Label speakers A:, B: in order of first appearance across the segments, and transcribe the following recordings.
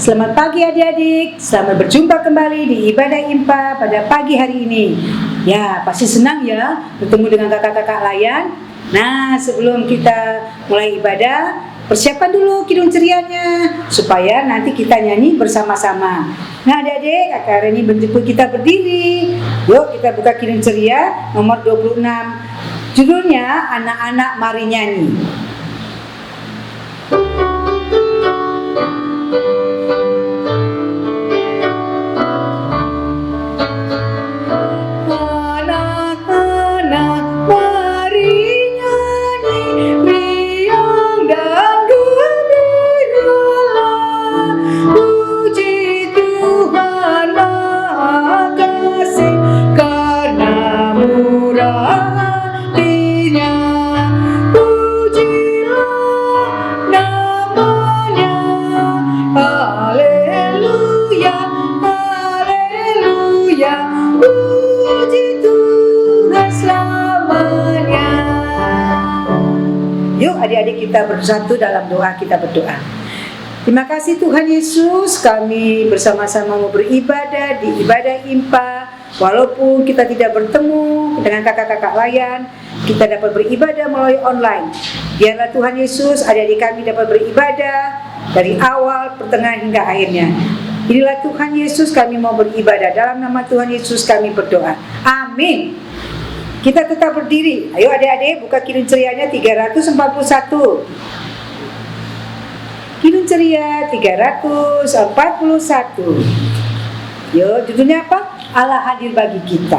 A: Selamat pagi adik-adik, selamat berjumpa kembali di ibadah IMPA pada pagi hari ini. Ya, pasti senang ya bertemu dengan kakak-kakak layan. Nah, sebelum kita mulai ibadah, persiapkan dulu kidung cerianya supaya nanti kita nyanyi bersama-sama. Nah adik-adik, kakak hari ini menjemput kita berdiri. Yuk kita buka kidung ceria nomor 26. Judulnya Anak-anak Mari Nyanyi. Adik-adik kita bersatu dalam doa, kita berdoa. Terima kasih Tuhan Yesus, kami bersama-sama mau beribadah di ibadah IMPA. Walaupun kita tidak bertemu dengan kakak-kakak layan, kita dapat beribadah melalui online. Biarlah Tuhan Yesus, adik-adik kami dapat beribadah dari awal, pertengahan hingga akhirnya. Inilah Tuhan Yesus, kami mau beribadah. Dalam nama Tuhan Yesus kami berdoa. Amin. Kita tetap berdiri. Ayo adik-adik buka kidung cerianya 341. Kidung ceria 341. Yuk, judulnya apa? Allah hadir bagi kita.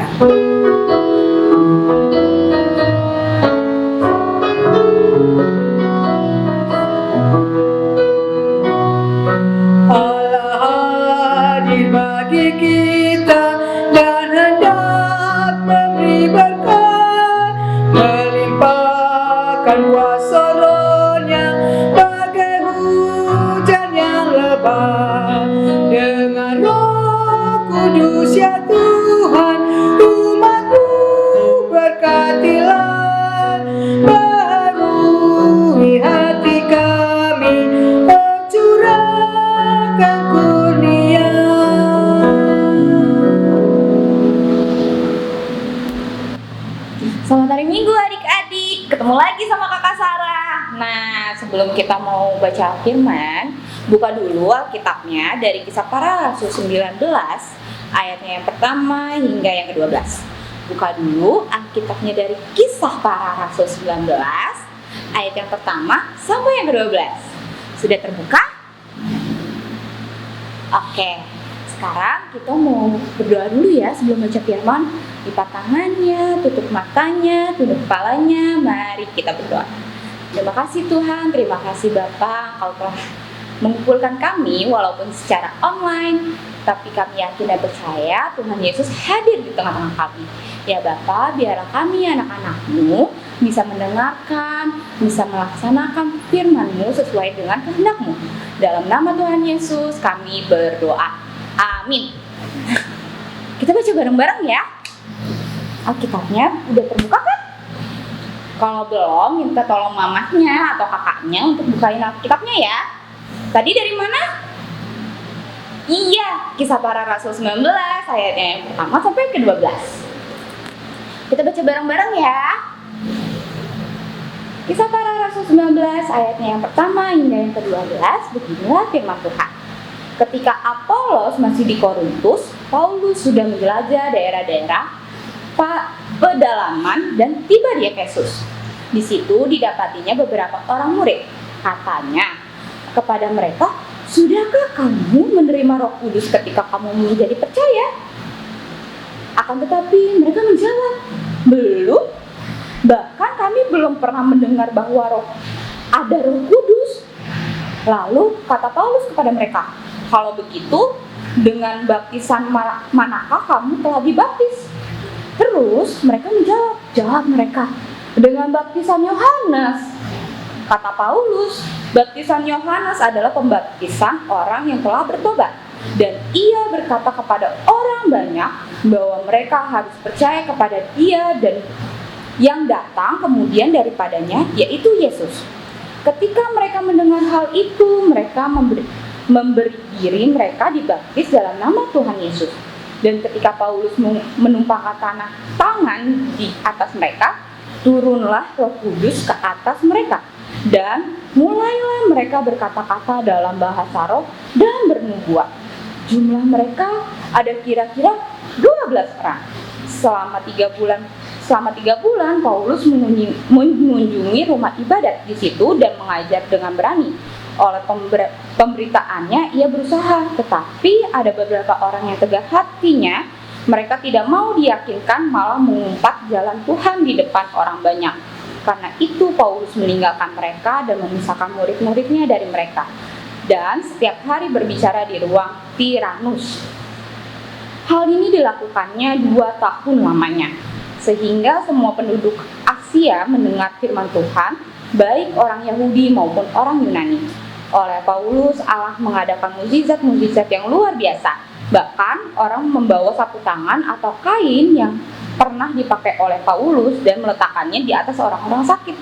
A: Allah hadir bagi kita dan hendak memberi berkat, melimpahkan kuasa Roh-Nya bagai hujan yang lebat. Dengan Roh Kudus ya Tuhan, umat-Mu berkatilah, barui hati kami, curahkan kurnia.
B: Selamat hari Minggu adik-adik, ketemu lagi sama kakak Sarah. Nah, sebelum kita mau baca firman, buka dulu Alkitabnya dari Kisah Para Rasul 19 ayatnya yang pertama hingga yang ke-12. Buka dulu Alkitabnya dari Kisah Para Rasul 19 ayat yang pertama sampai yang ke-12. Sudah terbuka? Oke, sekarang kita mau berdoa dulu ya sebelum baca firman. Lipat tangannya, tutup matanya, tunduk kepalanya. Mari kita berdoa. Terima kasih Tuhan, terima kasih Bapa, Engkau telah mengumpulkan kami walaupun secara online, tapi kami yakin dan percaya Tuhan Yesus hadir di tengah-tengah kami. Ya Bapa, biarlah kami anak-anak-Mu bisa mendengarkan, bisa melaksanakan firman-Mu sesuai dengan kehendak-Mu. Dalam nama Tuhan Yesus kami berdoa. Amin. Kita baca bareng-bareng ya. Alkitabnya udah terbuka kan? Kalau belum, minta tolong mamahnya atau kakaknya untuk bukain Alkitabnya ya. Tadi dari mana? Iya, Kisah Para Rasul 19 ayatnya yang pertama sampai ke-12. Kita baca bareng-bareng ya. Kisah Para Rasul 19 ayatnya yang pertama hingga yang ke-12. Beginilah firman Tuhan. Ketika Apolos masih di Korintus, Paulus sudah menjelajah daerah-daerah pedalaman dan tiba di Efesus. Di situ didapatinya beberapa orang murid. Katanya kepada mereka, "Sudahkah kamu menerima Roh Kudus ketika kamu menjadi percaya?" Akan tetapi mereka menjawab, "Belum. Bahkan kami belum pernah mendengar bahwa ada Roh Kudus." Lalu kata Paulus kepada mereka, "Kalau begitu, dengan baptisan manakah kamu telah dibaptis?" Terus mereka jawab mereka, "Dengan baptisan Yohanes." Kata Paulus, baptisan Yohanes adalah pembaptisan orang yang telah bertobat. Dan ia berkata kepada orang banyak bahwa mereka harus percaya kepada dia dan yang datang kemudian daripadanya, yaitu Yesus. Ketika mereka mendengar hal itu, mereka memberi diri mereka dibaptis dalam nama Tuhan Yesus. Dan ketika Paulus menumpahkan tangan di atas mereka, turunlah Roh Kudus ke atas mereka. Dan mulailah mereka berkata-kata dalam bahasa roh dan bernubuat. Jumlah mereka ada kira-kira 12 orang. Selama 3 bulan Paulus mengunjungi rumah ibadat di situ dan mengajar dengan berani. Oleh pemberitaannya ia berusaha, tetapi ada beberapa orang yang tegak hatinya. Mereka tidak mau diyakinkan, malah mengumpat jalan Tuhan di depan orang banyak. Karena itu Paulus meninggalkan mereka dan memisahkan murid-muridnya dari mereka, dan setiap hari berbicara di ruang Tiranus. Hal ini dilakukannya 2 tahun lamanya, sehingga semua penduduk Asia mendengar firman Tuhan, baik orang Yahudi maupun orang Yunani. Oleh Paulus, Allah mengadakan mukjizat-mukjizat yang luar biasa. Bahkan orang membawa sapu tangan atau kain yang pernah dipakai oleh Paulus dan meletakkannya di atas orang-orang sakit.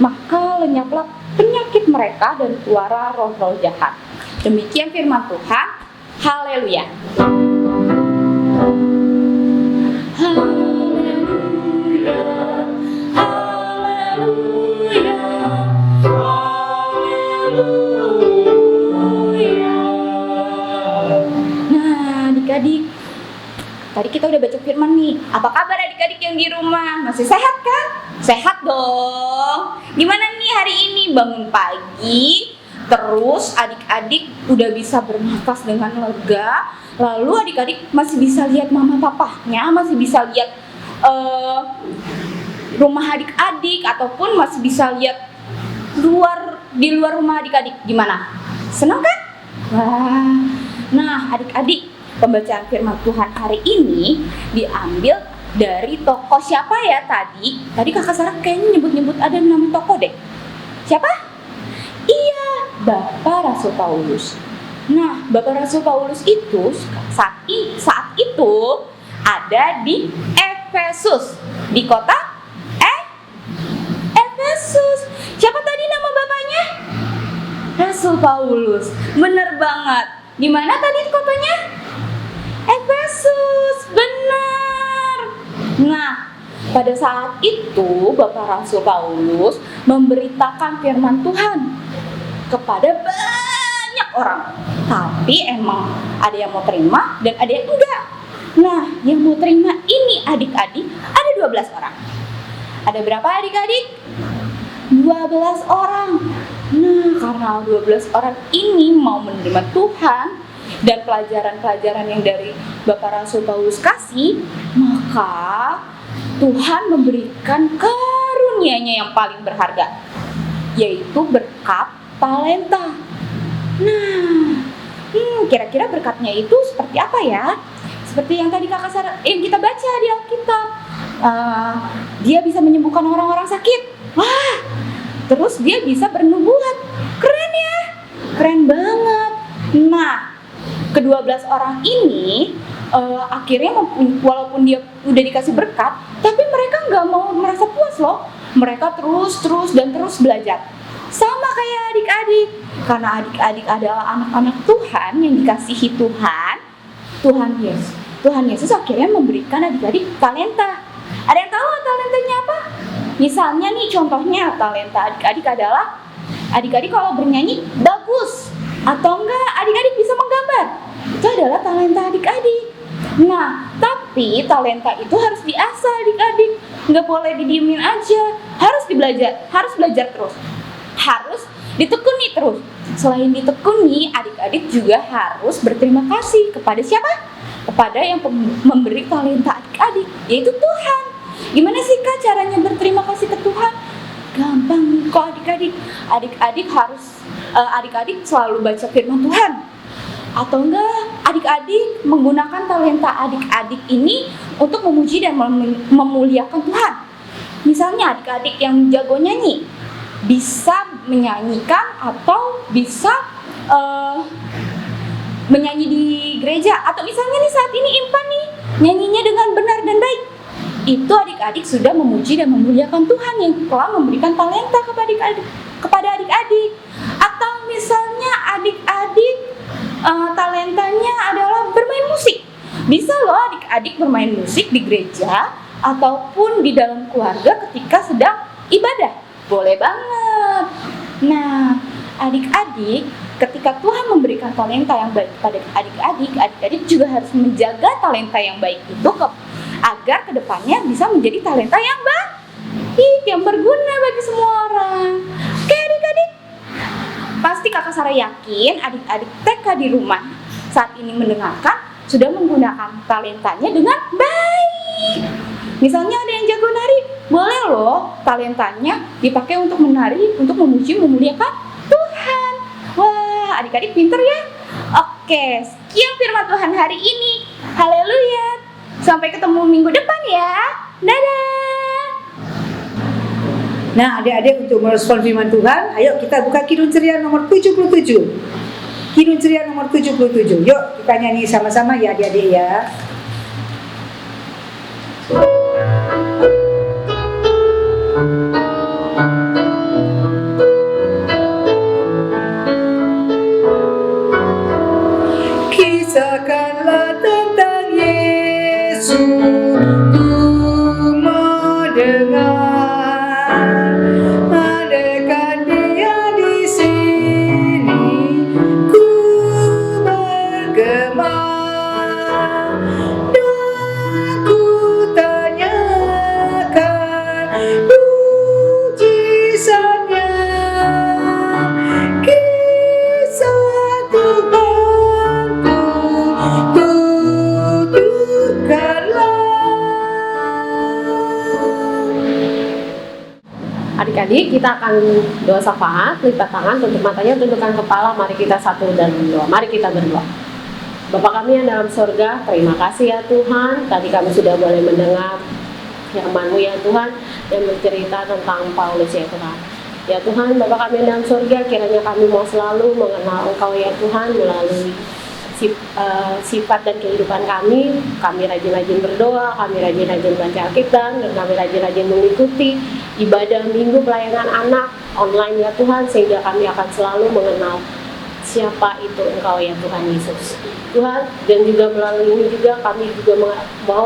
B: Maka lenyaplah penyakit mereka dan keluar roh-roh jahat. Demikian firman Tuhan. Haleluya. Haleluya. Haleluya. Nah, adik-adik, tadi kita udah baca firman nih. Apa kabar adik-adik yang di rumah? Masih sehat kan? Sehat dong. Gimana nih hari ini? Bangun pagi, terus adik-adik udah bisa bernafas dengan lega. Lalu adik-adik masih bisa lihat mama papahnya, masih bisa lihat rumah adik-adik, ataupun masih bisa lihat di luar rumah adik-adik. Gimana? Senang kan? Wah. Nah, adik-adik, pembacaan firman Tuhan hari ini diambil dari tokoh siapa ya tadi? Tadi Kakak Sarah kayaknya nyebut-nyebut ada nama tokoh deh. Siapa? Iya, Bapak Rasul Paulus. Nah, Bapak Rasul Paulus itu saat itu ada di Efesus, di kota Efesus. Siapa tadi nama bapaknya? Rasul Paulus. Bener banget. Di mana tadi kotanya? Efesus. Benar. Nah, pada saat itu Bapak Rasul Paulus memberitakan firman Tuhan kepada banyak orang. Tapi emang ada yang mau terima dan ada yang enggak. Nah, yang mau terima ini adik-adik ada 12 orang. Ada berapa adik-adik? 12 orang. Nah, karena 12 orang ini mau menerima Tuhan dan pelajaran-pelajaran yang dari Bapak Rasul Paulus kasih, maka Tuhan memberikan karunia-Nya yang paling berharga, yaitu berkat talenta. Nah, kira-kira berkatnya itu seperti apa ya? Seperti yang tadi yang kita baca di Alkitab. Dia bisa menyembuhkan orang-orang sakit. Wah, terus dia bisa bernubuat. Keren ya? Keren banget. Nah, ke-12 orang ini akhirnya walaupun dia udah dikasih berkat, tapi mereka nggak mau merasa puas loh. Mereka terus belajar. Sama kayak adik-adik. Karena adik-adik adalah anak-anak Tuhan yang dikasihi Tuhan Yesus. Tuhan Yesus akhirnya memberikan adik-adik talenta. Ada yang tahu talentanya apa? Misalnya nih contohnya talenta adik-adik adalah adik-adik kalau bernyanyi bagus, atau enggak adik-adik bisa menggambar. Itu adalah talenta adik-adik. Nah, tapi talenta itu harus diasah adik-adik. Nggak boleh didiemin aja. Harus belajar terus. Harus ditekuni terus. Selain ditekuni, adik-adik juga harus berterima kasih kepada siapa? Kepada yang memberi talenta adik-adik, yaitu Tuhan. Gimana sih Kak caranya berterima kasih ke Tuhan? Gampang kok adik-adik. Adik-adik selalu baca firman Tuhan. Atau enggak, adik-adik menggunakan talenta adik-adik ini untuk memuji dan memuliakan Tuhan. Misalnya adik-adik yang jago nyanyi bisa menyanyikan atau bisa menyanyi di gereja, atau misalnya nih saat ini Impan nih nyanyinya dengan benar dan baik. Itu adik-adik sudah memuji dan memuliakan Tuhan yang telah memberikan talenta kepada adik-adik. Atau misalnya adik-adik talentanya adalah bermain musik. Bisa loh adik-adik bermain musik di gereja ataupun di dalam keluarga ketika sedang ibadah. Boleh banget. Nah, adik-adik, ketika Tuhan memberikan talenta yang baik kepada adik-adik juga harus menjaga talenta yang baik itu agar kedepannya bisa menjadi talenta yang baik, yang berguna bagi semua orang. Oke adik-adik, pasti kakak Sarah yakin adik-adik TK di rumah saat ini mendengarkan sudah menggunakan talentanya dengan baik. Misalnya ada yang jago nari, boleh loh talentanya dipakai untuk menari, untuk memuji, memuliakan Tuhan. Wah, adik-adik pinter ya. Oke, sekian firman Tuhan hari ini. Haleluya. Sampai ketemu minggu depan ya. Dadah.
A: Nah, adik-adik, untuk merespon firman Tuhan, ayo kita buka Kidung Ceria nomor 77. Kidung Ceria nomor 77. Yuk kita nyanyi sama-sama ya adik-adik ya. Kisahkanlah tentang Yesus, ku mendengar. Andaikan Dia di sini, ku bergema dan ku tanyakan mujizatnya. Kisah Tuhanku tuturkanlah.
C: Adik-adik, kita akan doa syafaat, lipat tangan, tutup matanya, tundukkan kepala. Mari kita satu dan berdoa. Mari kita berdoa. Bapa kami yang dalam surga, terima kasih ya Tuhan. Tadi kami sudah boleh mendengar firman-Mu ya Tuhan, yang bercerita tentang Paulus ya Tuhan. Ya Tuhan, Bapa kami yang dalam surga, kiranya kami mau selalu mengenal Engkau ya Tuhan melalui sifat dan kehidupan kami. Kami rajin-rajin berdoa, kami rajin-rajin baca Alkitab, dan kami rajin-rajin mengikuti ibadah minggu pelayanan anak online ya Tuhan, sehingga kami akan selalu mengenal siapa itu Engkau ya Tuhan Yesus. Tuhan, dan juga melalui ini juga kami juga mau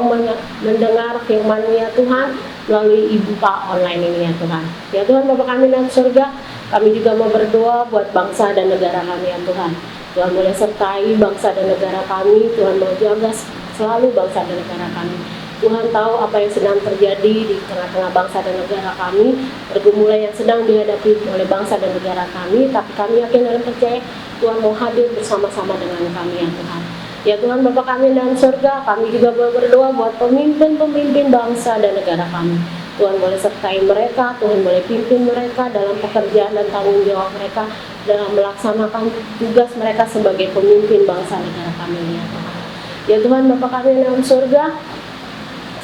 C: mendengar firman-Mu ya Tuhan melalui IBUPA online ini ya Tuhan. Ya Tuhan, Bapa kami dalam surga, kami juga mau berdoa buat bangsa dan negara kami ya Tuhan. Tuhan boleh sertai bangsa dan negara kami. Tuhan mau jaga selalu bangsa dan negara kami. Tuhan tahu apa yang sedang terjadi di tengah-tengah bangsa dan negara kami, pergumulan yang sedang dihadapi oleh bangsa dan negara kami, tapi kami yakin dan percaya Tuhan mau hadir bersama-sama dengan kami ya Tuhan. Ya Tuhan, Bapa kami dalam surga, kami juga boleh berdoa buat pemimpin-pemimpin bangsa dan negara kami. Tuhan boleh sertai mereka, Tuhan boleh pimpin mereka dalam pekerjaan dan tanggung jawab mereka dalam melaksanakan tugas mereka sebagai pemimpin bangsa negara kami ya Tuhan. Ya Tuhan, Bapa kami dalam surga,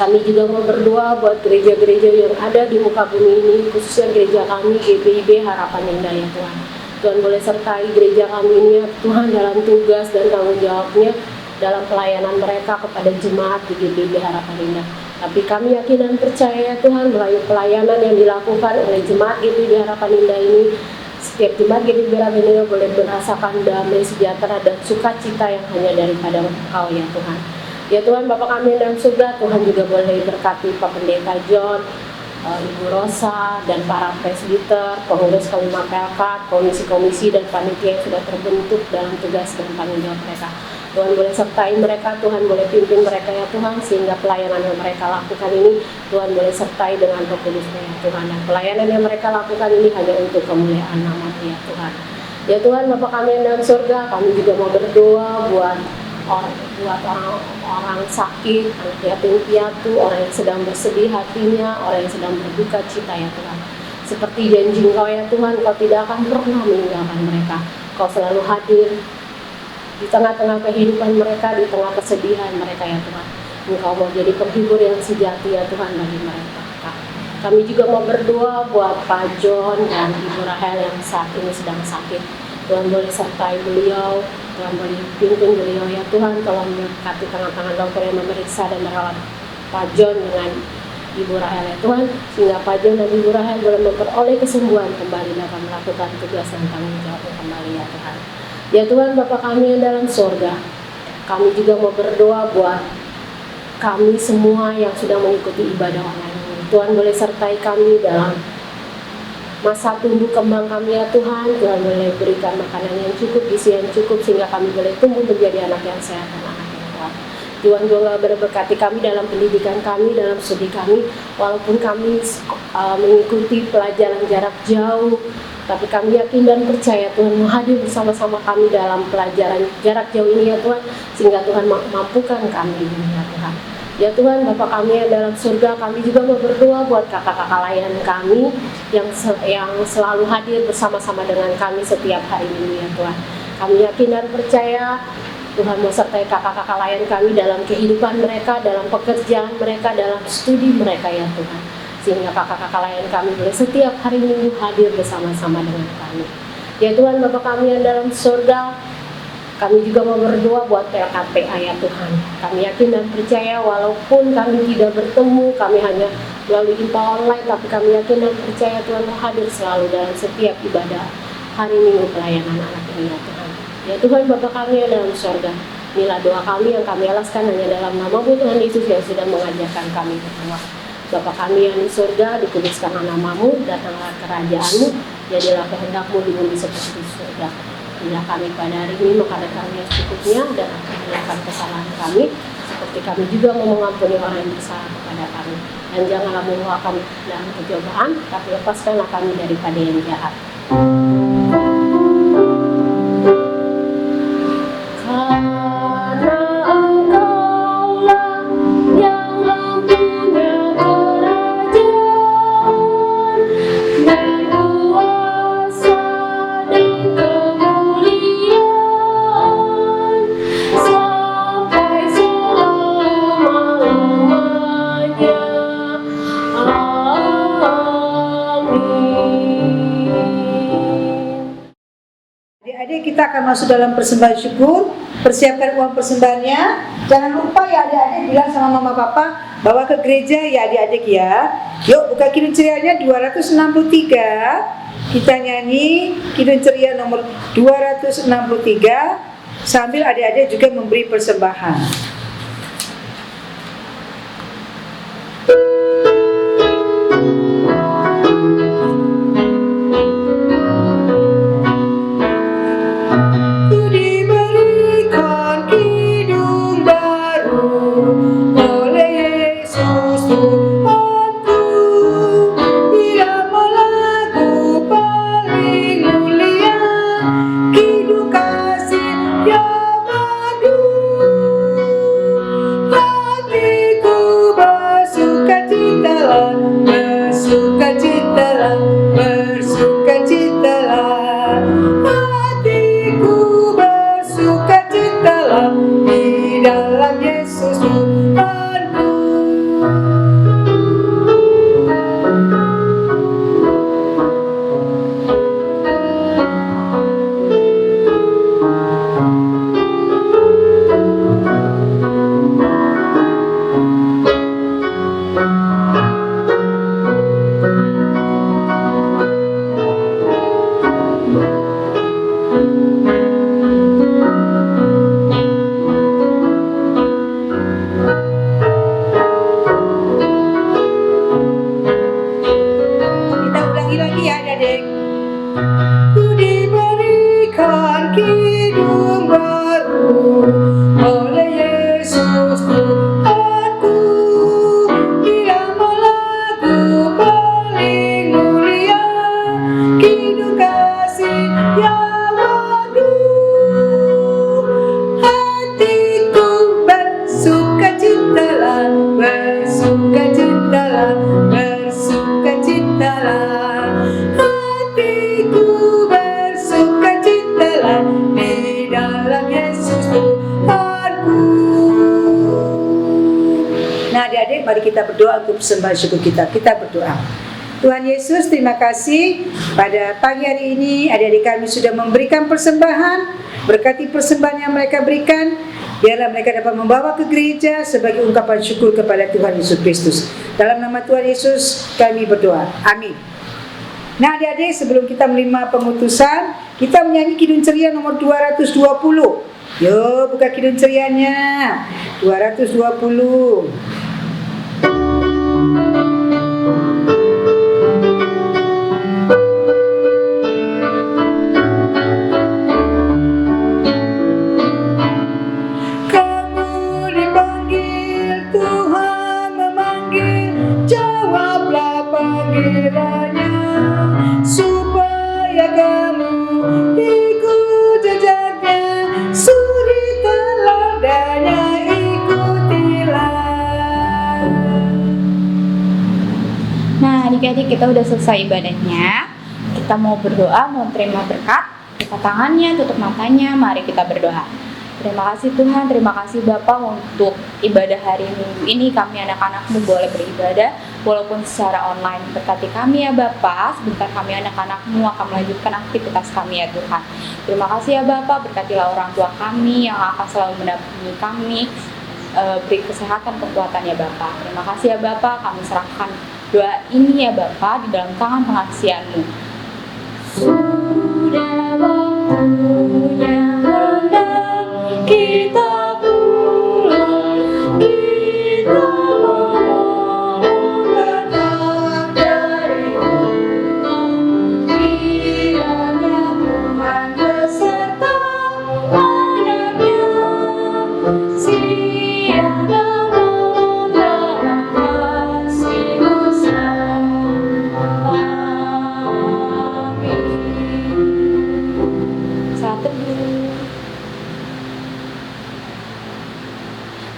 C: kami juga mau berdoa buat gereja-gereja yang ada di muka bumi ini, khususnya gereja kami GPIB Harapan Indah ya Tuhan. Tuhan boleh sertai gereja kami ini ya Tuhan dalam tugas dan tanggung jawabnya dalam pelayanan mereka kepada jemaat di GPIB Harapan Indah. Tapi kami yakin dan percaya ya Tuhan, melalui pelayanan yang dilakukan oleh jemaat GPIB Harapan Indah ini, setiap jemaat GPIB Harapan Indah boleh merasakan damai, sejahtera, dan sukacita yang hanya daripada Engkau ya Tuhan. Ya Tuhan, Bapa kami dalam surga, Tuhan juga boleh berkati Pak Pendeta John, Ibu Rosa, dan para presbiter, pengurus kelima pelkat, komisi-komisi dan panitia yang sudah terbentuk dalam tugas dan tanggung jawab mereka. Tuhan boleh sertai mereka, Tuhan boleh pimpin mereka ya Tuhan, sehingga pelayanan yang mereka lakukan ini Tuhan boleh sertai dengan Roh Kudus-Nya ya Tuhan. Dan pelayanan yang mereka lakukan ini hanya untuk kemuliaan nama-Mu ya Tuhan. Ya Tuhan, Bapa kami yang dalam surga, kami juga mau berdoa buat orang sakit, anak yatim piatu, orang yang sedang bersedih hatinya, orang yang sedang berduka cita ya Tuhan. Seperti janji Engkau ya Tuhan, Engkau tidak akan pernah meninggalkan mereka. Engkau selalu hadir di tengah-tengah kehidupan mereka, di tengah kesedihan mereka ya Tuhan. Engkau mau jadi penghibur yang sejati ya Tuhan bagi mereka. Kami juga mau berdoa buat Pak John dan Ibu Rahel yang saat ini sedang sakit. Tuhan boleh sertai beliau, Tuhan boleh pimpin beliau ya Tuhan. Tolong berkati tangan-tangan dokter yang memeriksa dan merawat Pak John dengan Ibu Rahel ya Tuhan, sehingga Pak John dan Ibu Rahel boleh memperoleh kesembuhan kembali dalam melakukan tugas dan tanggung jawab kembali ya Tuhan. Ya Tuhan Bapa kami yang dalam surga, kami juga mau berdoa buat kami semua yang sudah mengikuti ibadah online ini. Tuhan boleh sertai kami dalam masa tumbuh kembang kami ya Tuhan. Tuhan boleh berikan makanan yang cukup, gizi yang cukup, sehingga kami boleh tumbuh menjadi anak yang sehat dan anak yang kuat. Tuhan juga berberkati kami dalam pendidikan kami, dalam studi kami. Walaupun kami mengikuti pelajaran jarak jauh, tapi kami yakin dan percaya Tuhan mau hadir bersama-sama kami dalam pelajaran jarak jauh ini ya Tuhan, sehingga Tuhan mampukan kami ya Tuhan. Ya Tuhan Bapa kami yang dalam surga, kami juga mau berdoa buat kakak-kakak layan kami yang selalu hadir bersama-sama dengan kami setiap hari ini ya Tuhan. Kami yakin dan percaya Tuhan mau sertai kakak-kakak layan kami dalam kehidupan mereka, dalam pekerjaan mereka, dalam studi mereka ya Tuhan, sehingga kakak-kakak layan kami boleh setiap hari Minggu hadir bersama-sama dengan kami. Ya Tuhan Bapa kami yang dalam surga, kami juga mau berdoa buat PLKPA ya Tuhan. Kami yakin dan percaya walaupun kami tidak bertemu, kami hanya melalui IMPA online, tapi kami yakin dan percaya Tuhan mau hadir selalu dalam setiap ibadah hari Minggu pelayanan anak ini ya Tuhan. Ya Tuhan Bapa kami yang dalam surga, inilah doa kami yang kami alaskan hanya dalam nama Tuhan Yesus yang sudah mengajarkan kami berdoa. Bapa kami yang di surga, dikuduskanlah namamu, datanglah kerajaanmu, jadilah kehendakmu di bumi seperti di surga. Berilah kami pada hari ini makanan kami yang secukupnya, dan ampunilah kesalahan kami, seperti kami juga mau mengampuni orang yang bersalah kepada kami. Dan janganlah membawa kami dalam pencobaan, tapi lepaskanlah kami daripada yang jahat.
A: Adik-adik, kita akan masuk dalam persembahan syukur. Persiapkan uang persembahannya. Jangan lupa ya adik-adik bilang sama mama papa bawa ke gereja ya adik-adik ya. Yuk buka Kidung Cerianya 263. Kita nyanyi Kidung Ceria nomor 263 sambil adik-adik juga memberi persembahan. Mari kita berdoa untuk persembahan syukur kita. Kita berdoa. Tuhan Yesus, terima kasih pada pagi hari ini adik-adik kami sudah memberikan persembahan. Berkati persembahan yang mereka berikan, biarlah mereka dapat membawa ke gereja sebagai ungkapan syukur kepada Tuhan Yesus Kristus. Dalam nama Tuhan Yesus kami berdoa. Amin. Nah adik-adik, sebelum kita menerima pengutusan, kita menyanyi Kidung Ceria nomor 220. Yuk buka Kidung Cerianya 220. Kamu dipanggil, Tuhan memanggil, jawablah panggilannya, supaya kamu ikut jejaknya, suri teladannya, ikutilah.
B: Nah, adik-adik, kita udah selesai ibadahnya. Kita mau berdoa, mau terima berkat. Buka tangannya, tutup matanya, mari kita berdoa. Terima kasih Tuhan, terima kasih Bapak untuk ibadah hari Minggu ini. Kami anak-anak-Mu boleh beribadah walaupun secara online. Berkati kami ya Bapak, sebentar kami anak-anak-Mu akan melanjutkan aktivitas kami ya Tuhan. Terima kasih ya Bapak, berkatilah orang tua kami yang akan selalu mendampingi kami. Beri kesehatan, kekuatan ya Bapak. Terima kasih ya Bapak, kami serahkan doa ini ya Bapak di dalam tangan pengasihan-Mu. Sudah waktunya hendak kita pulang, kita memohon berkat dari Tuhan. Kiranya Tuhan beserta anaknya, siang dan malam dalam kasih besar. Satu.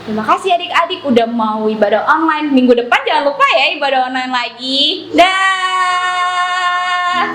B: Terima kasih adik-adik udah mau ibadah online. Minggu depan jangan lupa ya ibadah online lagi. Dah.